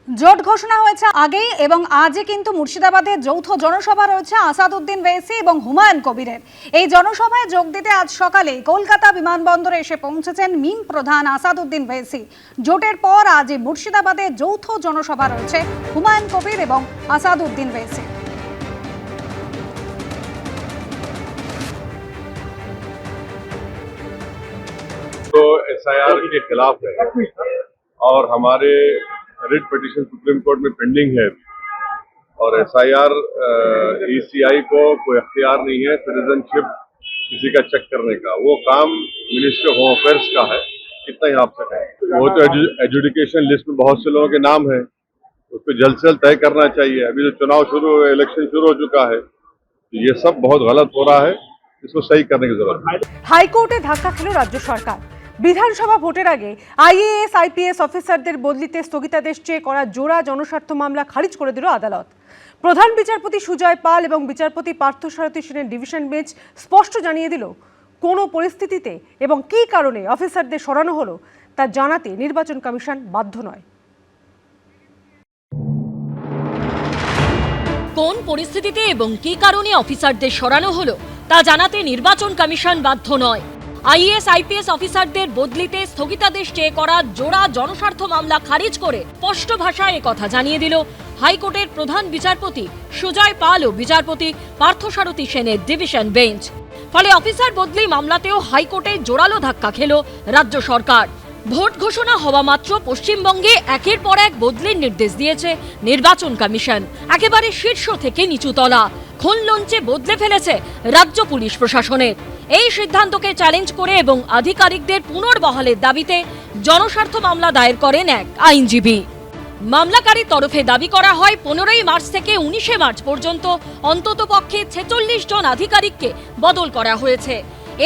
জোট ঘোষণা হয়েছে আগেই এবং আজই কিন্তু মুর্শিদাবাদে যৌথ জনসভা রয়েছে আসাদউদ্দিন ওয়েসি এবং হুমায়ুন কবিরের। এই জনসভায় যোগ দিতে আজ সকালে কলকাতা বিমানবন্দরে এসে পৌঁছেছেন মিম প্রধান আসাদউদ্দিন ওয়েসি। জোটের পর আজ মুর্শিদাবাদে যৌথ জনসভা রয়েছে হুমায়ুন কবির এবং আসাদউদ্দিন ওয়েসি। तो एसआईआर के खिलाफ है और हमारे रिट पिटीशन सुप्रीम कोर्ट में पेंडिंग है और एसआईआर ईसीआई को कोई अख्तियार नहीं है सिटीजनशिप किसी का चेक करने का। वो काम मिनिस्ट्री ऑफ होम अफेयर्स का है। कितना ही आप सकें, वो तो एजुकेशन लिस्ट में बहुत से लोगों के नाम है, उसको जल्द से जल्द तय करना चाहिए। अभी जो चुनाव इलेक्शन शुरू हो चुका है, तो ये सब बहुत गलत हो रहा है, इसको सही करने की जरूरत है। হাইকোর্টে ধাক্কা খেল রাজ্য সরকার। বিধানসভা ভোটের আগে আইএএস আইপিএস অফিসারদের বদলিতে স্থগিতাদেশ চেয়ে করা জোড়া জনস্বার্থ মামলা খারিজ করে দিল আদালত। প্রধান বিচারপতি সুজয় পাল এবং বিচারপতি পার্থসারথী সেনের ডিভিশন বেঞ্চ স্পষ্ট জানিয়ে দিল কোনো পরিস্থিতিতে এবং কী কারণে অফিসারদের সরানো হলো তা জানাতে নির্বাচন কমিশন বাধ্য নয়। কোন পরিস্থিতিতে এবং কী কারণে অফিসারদের সরানো হলো তা জানাতে নির্বাচন কমিশন বাধ্য নয়। আইএএস আইপিএস অফিসারদের বদলিতে স্থগিতাদেশ চেয়ে করা জোড়া জনস্বার্থ মামলা খারিজ করে স্পষ্ট ভাষায় কথা জানিয়ে দিল হাইকোর্টের প্রধান বিচারপতি সুজয় পাল ও বিচারপতি পার্থসারথী সেনের ডিভিশন বেঞ্চ। ফলে অফিসার বদলি মামলাতেও হাইকোর্টে জোরালো ধাক্কা খেল রাজ্য সরকার। ভোট ঘোষণা হওয়া মাত্র পশ্চিমবঙ্গে একের পর এক বদলির নির্দেশ দিয়েছে নির্বাচন কমিশন। একেবারে শীর্ষ থেকে নিচুতলা খুন লঞ্চে বদলে ফেলেছে রাজ্য পুলিশ প্রশাসনের। এই সিদ্ধান্তকে চ্যালেঞ্জ করে এবং আধিকারিকদের পুনর্বহালের দাবিতে জনস্বার্থ মামলা দায়ের করেন এক আইনজীবী। মামলাকারীর তরফে দাবি করা হয় 15 মার্চ থেকে 19 মার্চ পর্যন্ত অন্ততপক্ষে 46 জন আধিকারিককে বদল করা হয়েছে।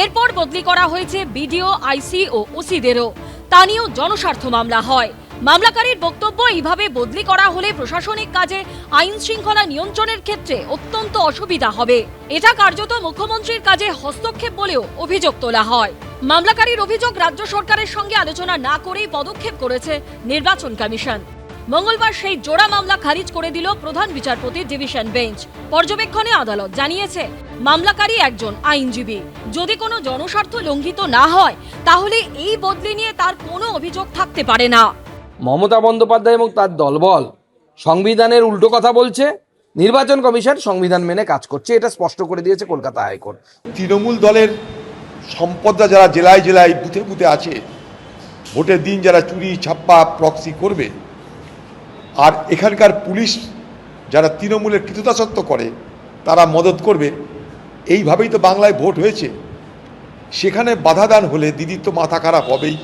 এরপর বদলি করা হয়েছে বিডিও, আইসি ও ওসিদেরও। তা নিয়েও জনস্বার্থ মামলা হয়। মামলাকারীর বক্তব্য, এইভাবে বদলি করা হলে প্রশাসনিক কাজে আইন শৃঙ্খলা নিয়ন্ত্রণের ক্ষেত্রে অত্যন্ত অসুবিধা হবে। এটা কার্যত মুখ্যমন্ত্রীর কাজে হস্তক্ষেপ বলেও অভিযোগ তোলা হয়। মামলাকারীর অভিযোগ, রাজ্য সরকারের সঙ্গে আলোচনা না করেই পদক্ষেপ করেছে নির্বাচন কমিশন। মঙ্গলবার সেই জোড়া মামলা খারিজ করে দিল প্রধান বিচারপতির ডিভিশন বেঞ্চ। পর্যবেক্ষণে আদালত জানিয়েছে মামলাকারী একজন আইনজীবী। যদি কোনো জনস্বার্থ লঙ্ঘিত না হয় তাহলে এই বদলি নিয়ে তার কোনো অভিযোগ থাকতে পারে না। মমতা বন্দ্যোপাধ্যায় এবং তার দলবল সংবিধানের উল্টো কথা বলছে। নির্বাচন কমিশন সংবিধান মেনে কাজ করছে, এটা স্পষ্ট করে দিয়েছে কলকাতা হাইকোর্ট। তৃণমূল দলের সম্পদরা যারা জেলায় জেলায় বুথে বুথে আছে, ভোটের দিন যারা চুরি ছাপ্পা প্রক্সি করবে, আর এখানকার পুলিশ যারা তৃণমূলের কৃতদাসত্ব করে তারা মদত করবে, এইভাবেই তো বাংলায় ভোট হয়েছে। সেখানে বাধাদান হলে দিদির তো মাথা খারাপ হবেই।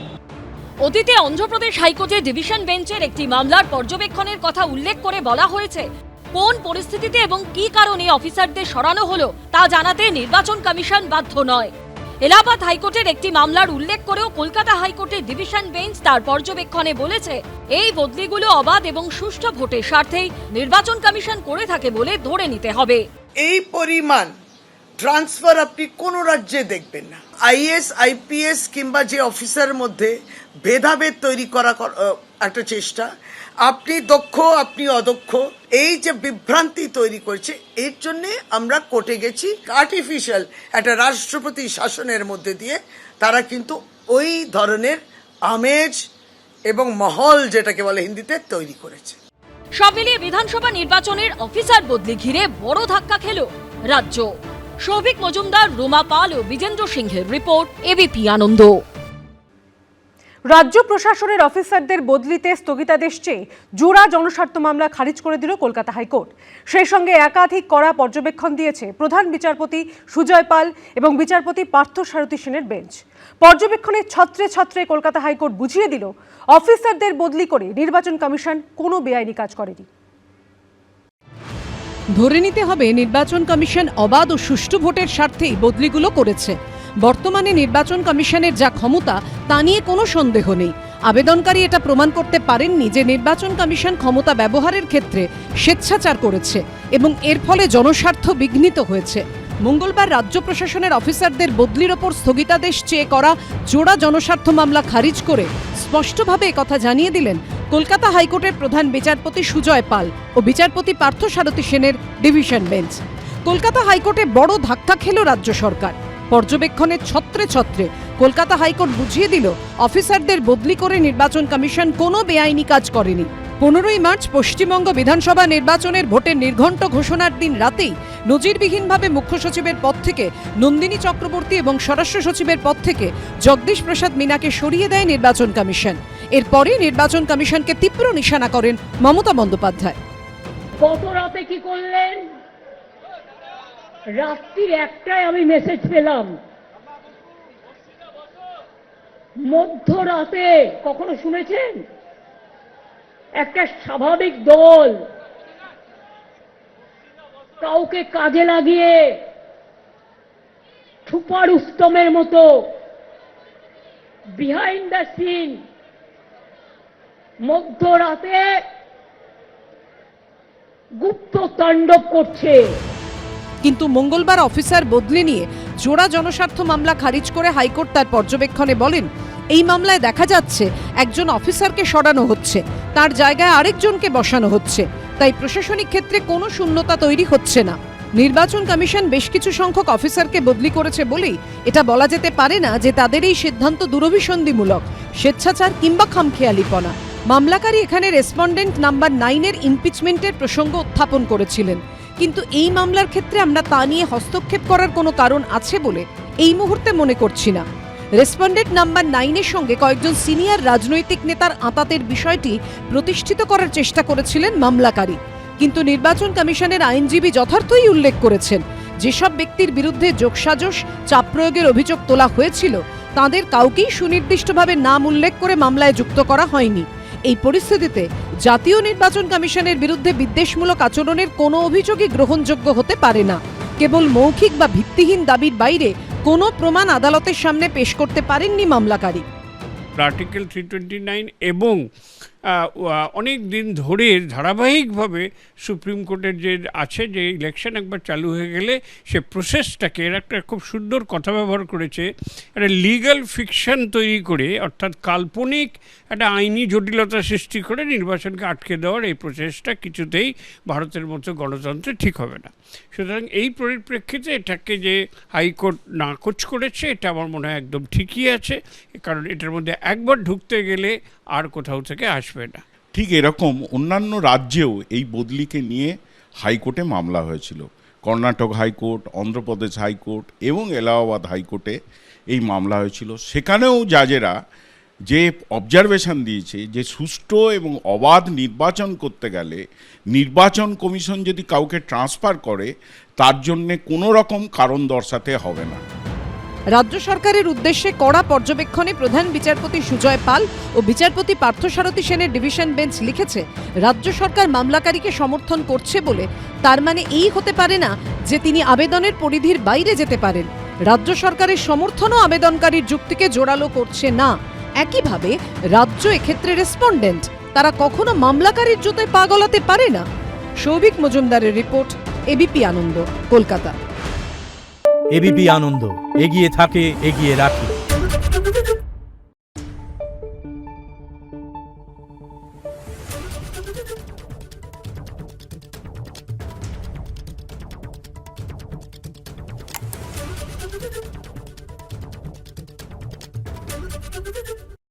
অতীতে অন্ধ্রপ্রদেশ হাইকোর্টের ডিভিশন বেঞ্চের একটি মামলার পর্যবেক্ষণের কথা উল্লেখ করে বলা হয়েছে কোন পরিস্থিতিতে এবং কী কারণে অফিসারদের সরানো হলো তা জানাতে নির্বাচন কমিশন বাধ্য নয়। এলাহাবাদ হাইকোর্টের একটি মামলার উল্লেখ করেও কলকাতা হাইকোর্টের ডিভিশন বেঞ্চ তার পর্যবেক্ষণে বলেছে এই বদলিগুলো অবাধ এবং সুষ্ঠু ভোটের স্বার্থেই নির্বাচন কমিশন করে থাকে বলে ধরে নিতে হবে। এই পরিমাণ ট্রান্সফার আপনি কোন রাজ্যে দেখবেন না। আইএস আইপিএস কিংবা যে অফিসারের মধ্যে ভেদাভেদ তৈরি করা একটা চেষ্টা, আপনি দক্ষ আপনি অদক্ষ, এই যে বিভ্রান্তি তৈরি করছে, এর জন্য আমরা কোর্টে গেছি। আর্টিফিশিয়াল একটা রাষ্ট্রপতি শাসনের মধ্যে দিয়ে তারা কিন্তু ওই ধরনের আমেজ এবং মহল, যেটাকে বলে হিন্দিতে, তৈরি করেছে। সব মিলিয়ে বিধানসভা নির্বাচনের অফিসার বদলি ঘিরে বড় ধাক্কা খেল রাজ্য। সৌভিক মজুমদার, রুমা পাল ও বিজেন্দ্র সিংহের রিপোর্ট, এবিপি আনন্দ। রাজ্য প্রশাসনের অফিসারদের বদলিতে স্থগিতাদেশ চেয়ে জোড়া জনস্বার্থ মামলা খারিজ করে দিল কলকাতা হাইকোর্ট। সেই সঙ্গে একাধিক কড়া পর্যবেক্ষণ দিয়েছে প্রধান বিচারপতি সুজয় পাল এবং বিচারপতি পার্থসারথী সেনের বেঞ্চ। পর্যবেক্ষণের ছত্রে ছত্রে কলকাতা হাইকোর্ট বুঝিয়ে দিল অফিসারদের বদলি করে নির্বাচন কমিশন কোনো বেআইনি কাজ করেনি। ধরে নিতে হবে নির্বাচন কমিশন অবাধ ও সুষ্ঠু ভোটের স্বার্থেই বদলিগুলো করেছে। বর্তমানে নির্বাচন কমিশনের যা ক্ষমতা তা নিয়ে কোনো সন্দেহ নেই। আবেদনকারী এটা প্রমাণ করতে পারেননি যে নির্বাচন কমিশন ক্ষমতা ব্যবহারের ক্ষেত্রে স্বেচ্ছাচার করেছে এবং এর ফলে জনস্বার্থ বিঘ্নিত হয়েছে। মঙ্গলবার রাজ্য প্রশাসনের অফিসারদের বদলির ওপর স্থগিতাদেশ চেয়ে করা জোড়া জনস্বার্থ মামলা খারিজ করে স্পষ্টভাবে একথা জানিয়ে দিলেন কলকাতা হাইকোর্টের প্রধান বিচারপতি সুজয় পাল ও বিচারপতি পার্থসারথী সেনের ডিভিশন বেঞ্চ। কলকাতা হাইকোর্টে বড় ধাক্কা খেল রাজ্য সরকার। পর্যবেক্ষণের ছত্রে ছত্রে কলকাতা হাইকোর্ট বুঝিয়ে দিল অফিসারদের বদলি করে নির্বাচন কমিশন কোনো বেআইনি কাজ করেনি। 15ই মার্চ পশ্চিমবঙ্গ বিধানসভা নির্বাচনের ভোটের নির্ঘণ্ট ঘোষণার দিন রাতেই নজিরবিহীনভাবে মুখ্য সচিবের পদ থেকে নন্দিনী চক্রবর্তী এবং স্বরাষ্ট্র সচিবের পদ থেকে জগদীশ প্রসাদ মিনাকে সরিয়ে দেয় নির্বাচন কমিশন। এরপরই নির্বাচন কমিশনকে তীব্র নিশানা করেন মমতা বন্দ্যোপাধ্যায়। গত রাতে কি করলেন? রাত্রির 1টায় আমি মেসেজ পেলাম, মধ্যরাতে, কখনো শুনেছেন একটা স্বাভাবিক দল কাউকে কাজে লাগিয়ে ছুপা রুস্তমের মতো বিহাইন্ড দ্য সিন মধ্যরাতে গুপ্ত তাণ্ডব করছে? কিন্তু মঙ্গলবার অফিসার বদলি নিয়ে জোড়া জনস্বার্থ মামলা খারিজ করে হাইকোর্ট তার পর্যবেক্ষণে বলেন, এই মামলায় দেখা যাচ্ছে একজন অফিসারকে সরানো হচ্ছে, তার জায়গায় আরেকজনকে বসানো হচ্ছে, তাই প্রশাসনিক ক্ষেত্রে কোনো শূন্যতা তৈরি হচ্ছে না। নির্বাচন কমিশন বেশ কিছু সংখ্যক অফিসারকে বদলি করেছে বলেই এটা বলা যেতে পারে না যে তাদের এই সিদ্ধান্ত দুরভিসন্ধিমূলক, স্বেচ্ছাচার কিংবা খামখেয়ালিপনা। মামলাকারী এখানে রেসপন্ডেন্ট নাম্বার 9-এর ইমপিচমেন্টের প্রসঙ্গ উত্থাপন করেছিলেন, কিন্তু এই মামলার ক্ষেত্রে আমরা তা নিয়ে হস্তক্ষেপ করার কোনো কারণ আছে বলে এই মুহূর্তে মনে করছি না। রেসপন্ডেন্ট নাম্বার 9-এর সঙ্গে কয়েকজন সিনিয়র রাজনৈতিক নেতার আঁতাতের বিষয়টি প্রতিষ্ঠিত করার চেষ্টা করেছিলেন মামলাকারী, কিন্তু নির্বাচন কমিশনের আইনজীবী যথার্থই উল্লেখ করেছেন যেসব ব্যক্তির বিরুদ্ধে যোগসাজশ, চাপ প্রয়োগের অভিযোগ তোলা হয়েছিল তাদের কাউকেই সুনির্দিষ্টভাবে নাম উল্লেখ করে মামলায় যুক্ত করা হয়নি। এই পরিস্থিতিতে জাতীয় নির্বাচন কমিশনের বিরুদ্ধে বিদ্বেষমূলক আচরণের কোনো অভিযোগই গ্রহণযোগ্য হতে পারে না। কেবল মৌখিক বা ভিত্তিহীন দাবির বাইরে কোনো প্রমাণ আদালতের সামনে পেশ করতে পারেননি মামলাকারী। আর্টিকেল 329 এবং অনেক দিন ধরে ধারাবাহিকভাবে সুপ্রিম কোর্টের যে আছে যে ইলেকশন একবার চালু হয়ে গেলে সে প্রসেসটাকে এর একটা খুব সুন্দর কথা ব্যবহার করেছে, একটা লিগ্যাল ফিকশন তৈরি করে, অর্থাৎ কাল্পনিক একটা আইনি জটিলতা সৃষ্টি করে নির্বাচনকে আটকে দেওয়ার এই প্রসেসটা কিছুতেই ভারতের মতো গণতন্ত্রে ঠিক হবে না। সুতরাং এই পরিপ্রেক্ষিতে এটাকে যে হাইকোর্ট নাকচ করেছে এটা আমার মনে হয় একদম ঠিকই আছে, কারণ এটার মধ্যে একবার ঢুকতে গেলে আর কোথাও থেকে আসবে না। ঠিক এরকম অন্যান্য রাজ্যেও এই বদলিকে নিয়ে হাইকোর্টে মামলা হয়েছিল। কর্ণাটক হাইকোর্ট, অন্ধ্রপ্রদেশ হাইকোর্ট এবং এলাহাবাদ হাইকোর্টে এই মামলা হয়েছিল। সেখানেও জাজেরা যে অবজারভেশন দিয়েছে যে সুষ্ঠু এবং অবাধ নির্বাচন করতে গেলে নির্বাচন কমিশন যদি কাউকে ট্রান্সফার করে তার জন্যে কোনো রকম কারণ দর্শাতে হবে না। রাজ্য সরকারের উদ্দেশ্যে কড়া পর্যবেক্ষণে প্রধান বিচারপতি সুজয় পাল ও বিচারপতি পার্থসারথী সেনের ডিভিশন বেঞ্চ লিখেছে, রাজ্য সরকার মামলাকারীকে সমর্থন করছে বলে তার মানে এই হতে পারে না যে তিনি আবেদনের পরিধির বাইরে যেতে পারেন। রাজ্য সরকারের সমর্থনও আবেদনকারীর যুক্তিকে জোরালো করছে না। একইভাবে রাজ্য এক্ষেত্রে রেসপন্ডেন্ট, তারা কখনো মামলাকারীর জুতোয় পা গলাতে পারে না। সৌভিক মজুমদারের রিপোর্ট, এবিপি আনন্দ, কলকাতা। এবিপি আনন্দ, এগিয়ে থাকে, এগিয়ে রাখে।